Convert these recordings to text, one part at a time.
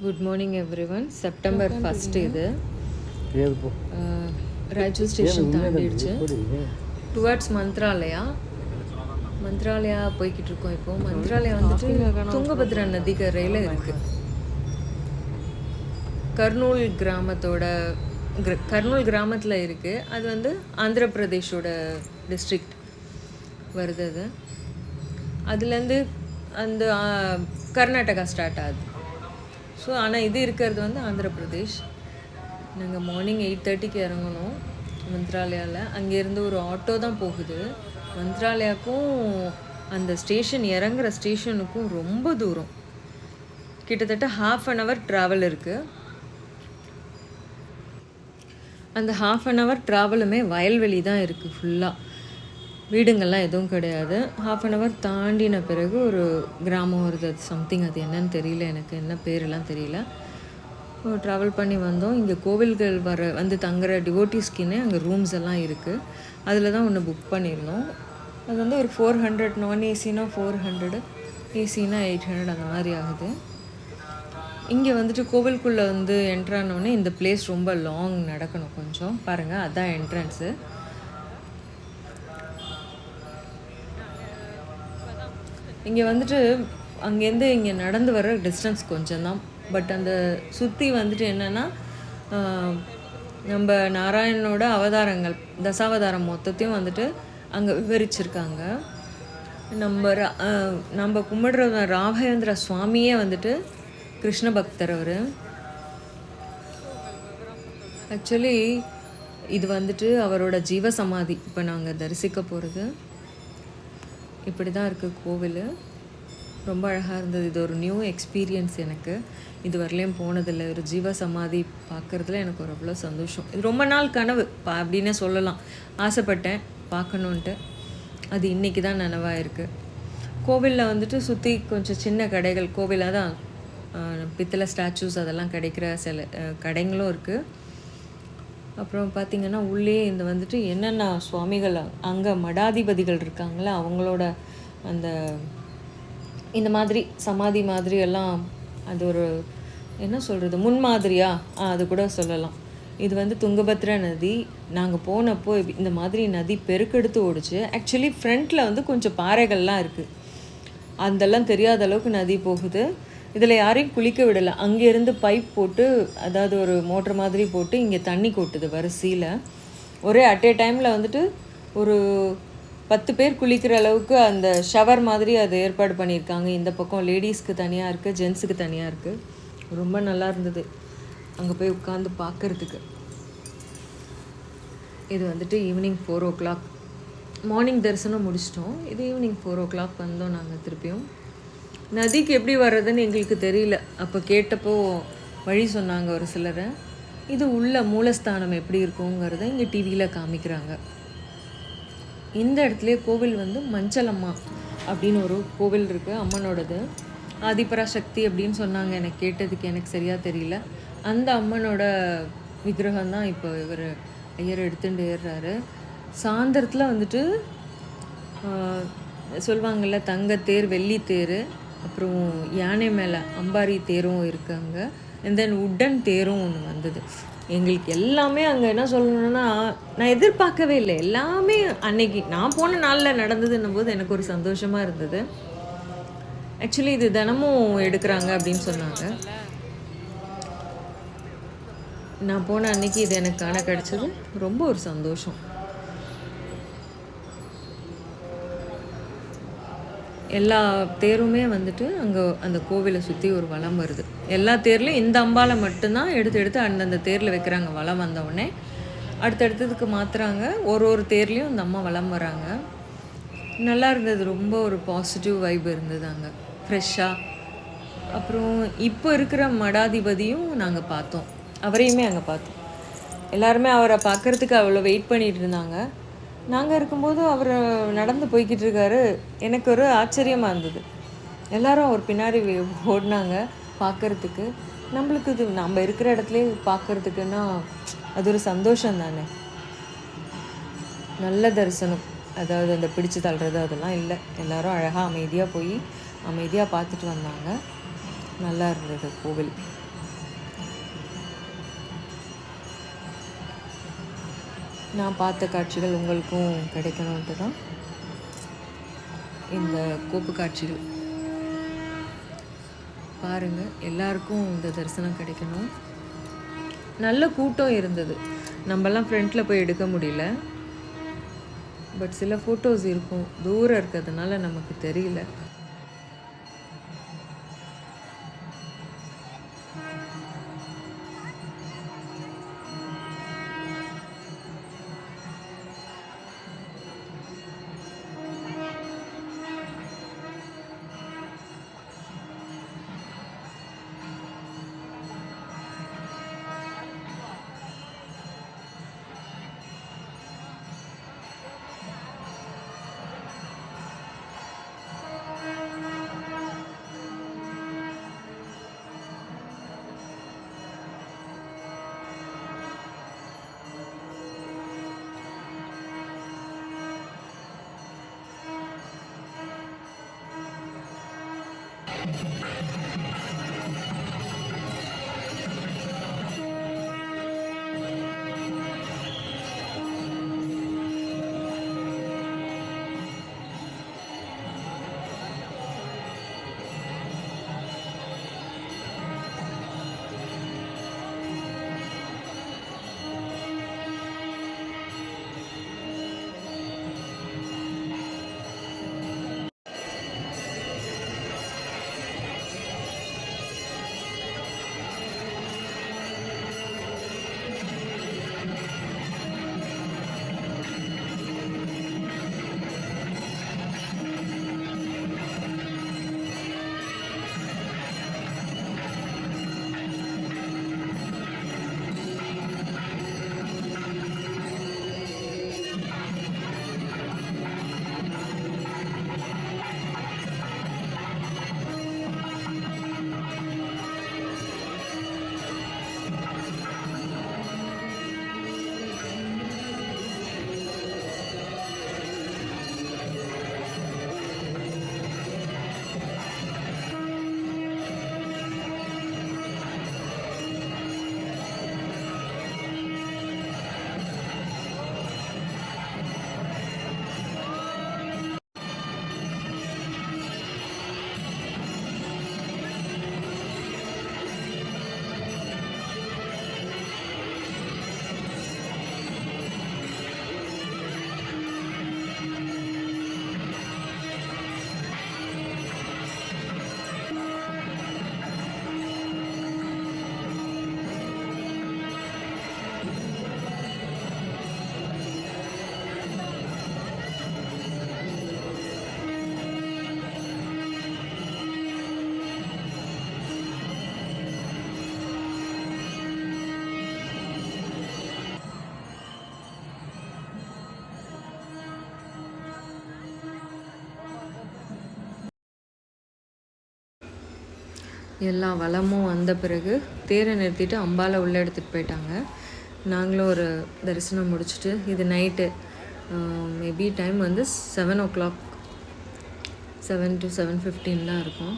Good morning every one. September first இது. Raichur station தாண்டிடுச்சு. Towards Mantralaya போய்கிட்டு இருக்கோம். இப்போது மந்த்ராலயா வந்துட்டு துங்கபத்ரா நதிக்கரையில் இருக்குது. கர்னூல் கிராமத்தில் இருக்குது. அது வந்து ஆந்திர பிரதேஷோட டிஸ்ட்ரிக்ட் வருது. அது அதுலேருந்து அந்த கர்நாடகா ஸ்டார்ட் ஆகுது. ஸோ ஆனால் இது இருக்கிறது வந்து ஆந்திர பிரதேஷ். நாங்கள் மார்னிங் 8:30க்கு இறங்கணும் மந்த்ராலயாவில். அங்கேருந்து ஒரு ஆட்டோ தான் போகுது. மந்த்ராலயாவுக்கும் அந்த ஸ்டேஷன் இறங்குற ஸ்டேஷனுக்கும் ரொம்ப தூரம், கிட்டத்தட்ட 1/2 hour ட்ராவல் இருக்குது. அந்த 1/2 hour ட்ராவலுமே வயல்வெளி தான் இருக்குது. ஃபுல்லாக வீடுங்கள்லாம் எதுவும் கிடையாது. 1/2 hour தாண்டின பிறகு ஒரு கிராமம் வருது. அது சம்திங், அது என்னன்னு தெரியல, எனக்கு என்ன பேரெல்லாம் தெரியல. ட்ராவல் பண்ணி வந்தோம். இங்கே கோவில்கள் வந்து தங்குற டிவோட்டிஸ்கின்னு அங்கே ரூம்ஸ் எல்லாம் இருக்குது. அதில் தான் ஒன்று புக் பண்ணியிருந்தோம். அது வந்து ஒரு 400, நான் ஏசினா 400, ஏசினா 800 அந்த மாதிரி ஆகுது. இங்கே வந்துட்டு கோவிலுக்குள்ளே வந்து என்ட்ரானோடனே இந்த பிளேஸ் ரொம்ப லாங் நடக்கணும் கொஞ்சம். பாருங்கள், அதுதான் என்ட்ரன்ஸு. இங்கே வந்துட்டு அங்கேருந்து இங்கே நடந்து வர டிஸ்டன்ஸ் கொஞ்சம் தான். பட் அந்த சுற்றி வந்துட்டு என்னென்னா, நம்ம நாராயணனோட அவதாரங்கள், தசாவதாரம் மொத்தத்தையும் வந்துட்டு அங்கே விவரிச்சிருக்காங்க. நம்ம கும்பிடுற ராகவேந்திர சுவாமியே வந்துட்டு கிருஷ்ண பக்தர். அவர் ஆக்சுவலி இது வந்துட்டு அவரோட ஜீவசமாதி. இப்போ நாங்கள் தரிசிக்க போகிறது இப்படி தான் இருக்குது கோவில். ரொம்ப அழகாக இருந்தது. இது ஒரு நியூ எக்ஸ்பீரியன்ஸ் எனக்கு. இது வரலையும் போனதில்லை. ஒரு ஜீவசமாதி பார்க்குறதுல எனக்கு ஒரு அவ்வளோ சந்தோஷம். இது ரொம்ப நாள் கனவு அப்படின்னே சொல்லலாம். ஆசைப்பட்டேன் பார்க்கணுன்ட்டு. அது இன்றைக்கி தான் நனவாயிருக்கு. கோவிலில் வந்துட்டு சுற்றி கொஞ்சம் சின்ன கடைகள், கோவிலாக தான் பித்தளை ஸ்டாச்சூஸ் அதெல்லாம் கிடைக்கிற சில கடைங்களும் இருக்குது. அப்புறம் பார்த்திங்கன்னா உள்ளே இந்த வந்துட்டு என்னென்ன சுவாமிகள் அங்கே மடாதிபதிகள் இருக்காங்களே அவங்களோட அந்த இந்த மாதிரி சமாதி மாதிரி எல்லாம், அது ஒரு என்ன சொல்கிறது, முன்மாதிரியா அது கூட சொல்லலாம். இது வந்து துங்கபத்ரா நதி. நாங்கள் போனப்போ இந்த மாதிரி நதி பெருக்கெடுத்து ஓடிச்சு. ஆக்சுவலி ஃப்ரண்ட்டில் வந்து கொஞ்சம் பாறைகள்லாம் இருக்குது. அதெல்லாம் தெரியாத அளவுக்கு நதி போகுது. இதில் யாரையும் குளிக்க விடலை. அங்கேருந்து பைப் போட்டு, அதாவது ஒரு மோட்டர் மாதிரி போட்டு இங்கே தண்ணி கொட்டுது வரிசையில். ஒரே அட் ஏ டைமில் வந்துட்டு ஒரு 10 பேர் குளிக்கிற அளவுக்கு அந்த ஷவர் மாதிரி அது ஏற்பாடு பண்ணியிருக்காங்க. இந்த பக்கம் லேடிஸ்க்கு தனியாக இருக்குது, ஜென்ஸுக்கு தனியாக இருக்குது. ரொம்ப நல்லா இருந்தது அங்கே போய் உட்காந்து பார்க்குறதுக்கு. இது வந்துட்டு ஈவினிங் 4 o'clock. மார்னிங் தரிசனம் முடிச்சிட்டோம். இது ஈவினிங் 4 o'clock வந்தோம் நாங்கள் திருப்பியும். நதிக்கு எப்படி வர்றதுன்னு எங்களுக்கு தெரியல. அப்போ கேட்டப்போ வழி சொன்னாங்க ஒரு சிலரை. இது உள்ள மூலஸ்தானம் எப்படி இருக்குங்கிறத இங்கே டிவியில் காமிக்கிறாங்க. இந்த இடத்துலையே கோவில் வந்து மஞ்சளம்மா அப்படின்னு ஒரு கோவில் இருக்குது, அம்மனோடது. ஆதிபராசக்தி அப்படின்னு சொன்னாங்க. எனக்கு கேட்டதுக்கு எனக்கு சரியாக தெரியல. அந்த அம்மனோட விக்கிரகம் தான் இப்போ இவர் ஐயர் எடுத்துகிட்டு ஏறுறாரு. சாயந்தரத்தில் வந்துட்டு சொல்லுவாங்கள்ல, தங்கத்தேர், வெள்ளித்தேர், அப்புறம் யானை மேலே அம்பாரி தேரும் இருக்காங்க. அண்ட் தென் உட்டன் தேரும் ஒன்று வந்தது. எங்களுக்கு எல்லாமே அங்கே என்ன சொல்லணுன்னா, நான் எதிர்பார்க்கவே இல்லை. எல்லாமே அன்னைக்கு நான் போன நாளில் நடந்ததுன்னும் போது எனக்கு ஒரு சந்தோஷமாக இருந்தது. ஆக்சுவலி இது தினமும் எடுக்கிறாங்க அப்படின்னு சொன்னாங்க. நான் போன அன்னைக்கு இது எனக்கு காண கிடச்சது. ரொம்ப ஒரு சந்தோஷம். எல்லா தேருமே வந்துட்டு அங்கே அந்த கோவிலை சுற்றி ஒரு வளம் வருது. எல்லா தேர்லையும் இந்த அம்பாலை மட்டும்தான் எடுத்து அந்தந்த தேரில் வைக்கிறாங்க. வளம் வந்தவுடனே அடுத்தடுத்ததுக்கு மாற்றுறாங்க. ஒரு தேர்லேயும் இந்த அம்மா வளம் வராங்க. நல்லா இருந்தது. ரொம்ப ஒரு பாசிட்டிவ் வைப் இருந்தது அங்கே, ஃப்ரெஷ்ஷாக. அப்புறம் இப்போ இருக்கிற மடாதிபதியும் நாங்கள் பார்த்தோம். அவரையுமே அங்கே பார்த்தோம். எல்லாருமே அவரை பார்க்குறதுக்கு அவ்வளோ வெயிட் பண்ணிகிட்டு இருந்தாங்க. நாங்கள் இருக்கும்போது அவர் நடந்து போய்கிட்டு இருக்காரு. எனக்கு ஒரு ஆச்சரியமாக இருந்தது. எல்லாரும் அவர் பின்னாடி ஓடினாங்க பார்க்குறதுக்கு. நம்மளுக்கு இது நம்ம இருக்கிற இடத்துலே பார்க்குறதுக்குன்னா அது ஒரு சந்தோஷம் தானே. நல்ல தரிசனம். அதாவது அந்த பிடிச்சு தள்ளுறது அதெல்லாம் இல்லை. எல்லோரும் அழகாக அமைதியாக போய் அமைதியாக பார்த்துட்டு வந்தாங்க. நல்லா இருந்தது கோவில். நான் பார்த்த காட்சிகள் உங்களுக்கும் கிடைக்கணுன்ட்டு தான் இந்த கோப்பு காட்சிகள் பாருங்கள். எல்லாருக்கும் இந்த தரிசனம் கிடைக்கணும். நல்ல கூட்டம் இருந்தது. நம்மலாம் ஃப்ரண்ட்டில் போய் எடுக்க முடியல. பட் சில ஃபோட்டோஸ் இருக்கும், தூரம் இருக்கிறதுனால நமக்கு தெரியல. எல்லா வளமும் வந்த பிறகு தேரை நிறுத்திட்டு அம்பாலை உள்ளே எடுத்துகிட்டு போயிட்டாங்க. நாங்களும் ஒரு தரிசனம் முடிச்சுட்டு, இது நைட்டு மேபி டைம் வந்து 7 o'clock, 7 to 7:15 தான் இருக்கும்.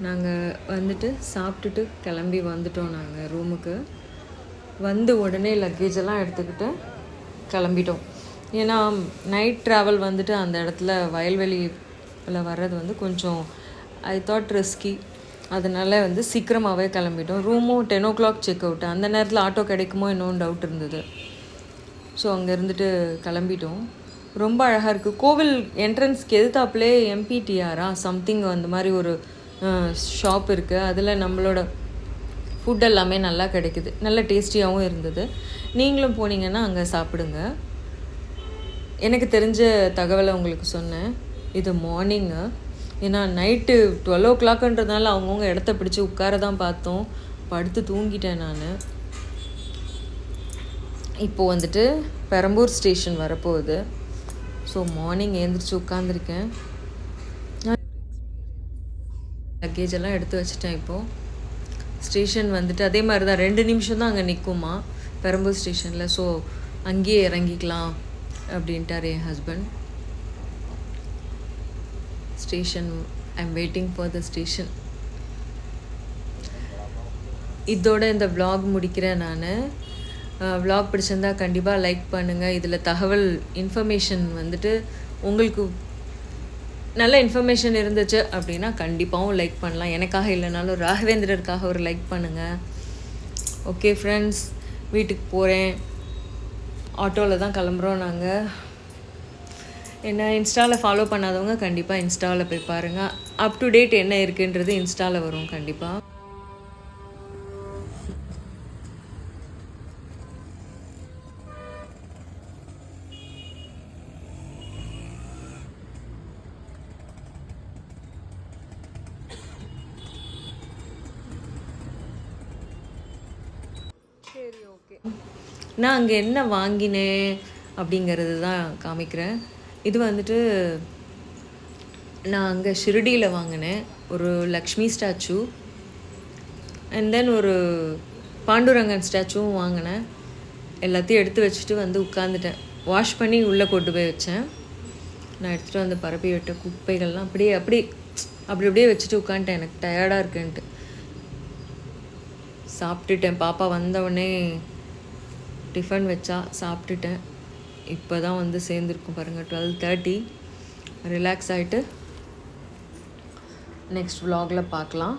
நாங்கள் வந்துட்டு சாப்பிட்டுட்டு கிளம்பி வந்துட்டோம். நாங்கள் ரூமுக்கு வந்து உடனே லக்கேஜெல்லாம் எடுத்துக்கிட்டு கிளம்பிட்டோம். ஏன்னா நைட் ட்ராவல் வந்துட்டு அந்த இடத்துல வயல்வெளியில் வர்றது வந்து கொஞ்சம் ஐ தாட் ரிஸ்கி. அதனால் வந்து சீக்கிரமாகவே கிளம்பிட்டோம். ரூமும் 10 o'clock செக் அவுட். அந்த நேரத்தில் ஆட்டோ கிடைக்குமோ இன்னொன்று டவுட் இருந்தது. ஸோ அங்கே இருந்துட்டு கிளம்பிட்டோம். ரொம்ப அழகாக இருக்குது. கோவில் என்ட்ரன்ஸ்க்கு எதிர்த்தாப்புலே எம்பிடிஆரா சம்திங் அந்த மாதிரி ஒரு ஷாப் இருக்குது. அதில் நம்மளோட ஃபுட் எல்லாமே நல்லா கிடைக்குது. நல்ல டேஸ்டியாகவும் இருந்தது. நீங்களும் போனீங்கன்னா அங்கே சாப்பிடுங்க. எனக்கு தெரிஞ்ச தகவலை உங்களுக்கு சொன்னேன். இது மார்னிங்கு, ஏன்னா நைட்டு 12 o'clockன்றதுனால அவங்கவுங்க இடத்த பிடிச்சி உட்கார தான் பார்த்தோம். படுத்து தூங்கிட்டேன் நான். இப்போது வந்துட்டு பெரம்பூர் ஸ்டேஷன் வரப்போகுது. ஸோ மார்னிங் எழுந்திரிச்சு உட்காந்துருக்கேன். லக்கேஜ் எல்லாம் எடுத்து வச்சுட்டேன். இப்போது ஸ்டேஷன் வந்துட்டு அதே மாதிரி தான் 2 நிமிஷம் தான் அங்கே நிற்குமா பெரம்பூர் ஸ்டேஷனில். ஸோ அங்கேயே இறங்கிக்கலாம் அப்படின்ட்டார் என் husband. Station, I'm waiting for the station. இதோட இந்த vlog முடிக்கிறேன் நான். vlog பிடிச்சிருந்தா கண்டிப்பாக லைக் பண்ணுங்கள். இதில் தகவல் இன்ஃபர்மேஷன் வந்துட்டு உங்களுக்கு நல்ல இன்ஃபர்மேஷன் இருந்துச்சு அப்படின்னா கண்டிப்பாகவும் லைக் பண்ணலாம். எனக்காக இல்லைனாலும் ராகவேந்திரருக்காக ஒரு லைக் பண்ணுங்கள். ஓகே ஃப்ரெண்ட்ஸ், வீட்டுக்கு போகிறேன். ஆட்டோவில் தான் கிளம்புறோம் நாங்கள். என்ன இன்ஸ்டாவில் ஃபாலோ பண்ணாதவங்க கண்டிப்பாக இன்ஸ்டாவில் போய் பாருங்கள். அப் டு டேட் என்ன இருக்குன்றது இன்ஸ்டாவில் வரும் கண்டிப்பாக. சரி, ஓகே. நான் அங்கே என்ன வாங்கினேன் அப்படிங்கிறது தான் காமிக்கிறேன். இது வந்துட்டு நான் அங்கே ஷிரடியில் வாங்கினேன் ஒரு லக்ஷ்மி ஸ்டாச்சு, அண்ட் தென் ஒரு பாண்டுரங்கன் ஸ்டாச்சுவும் வாங்கினேன். எல்லாத்தையும் எடுத்து வச்சுட்டு வந்து உட்காந்துட்டேன். வாஷ் பண்ணி உள்ளே கொண்டு போய் வச்சேன். நான் எடுத்துகிட்டு வந்து பரப்பி விட்ட குப்பைகள்லாம் அப்படியே வச்சுட்டு உட்காந்துட்டேன். எனக்கு டயர்டாக இருக்குன்ட்டு சாப்பிட்டுட்டேன். பாப்பா வந்தவுடனே டிஃபன் வச்சா சாப்பிட்டுட்டேன். இப்போ தான் வந்து சேர்ந்துருக்கும் பாருங்கள், 12:30. ரிலாக்ஸ் ஆகிட்டு நெக்ஸ்ட் vlogல பார்க்கலாம்.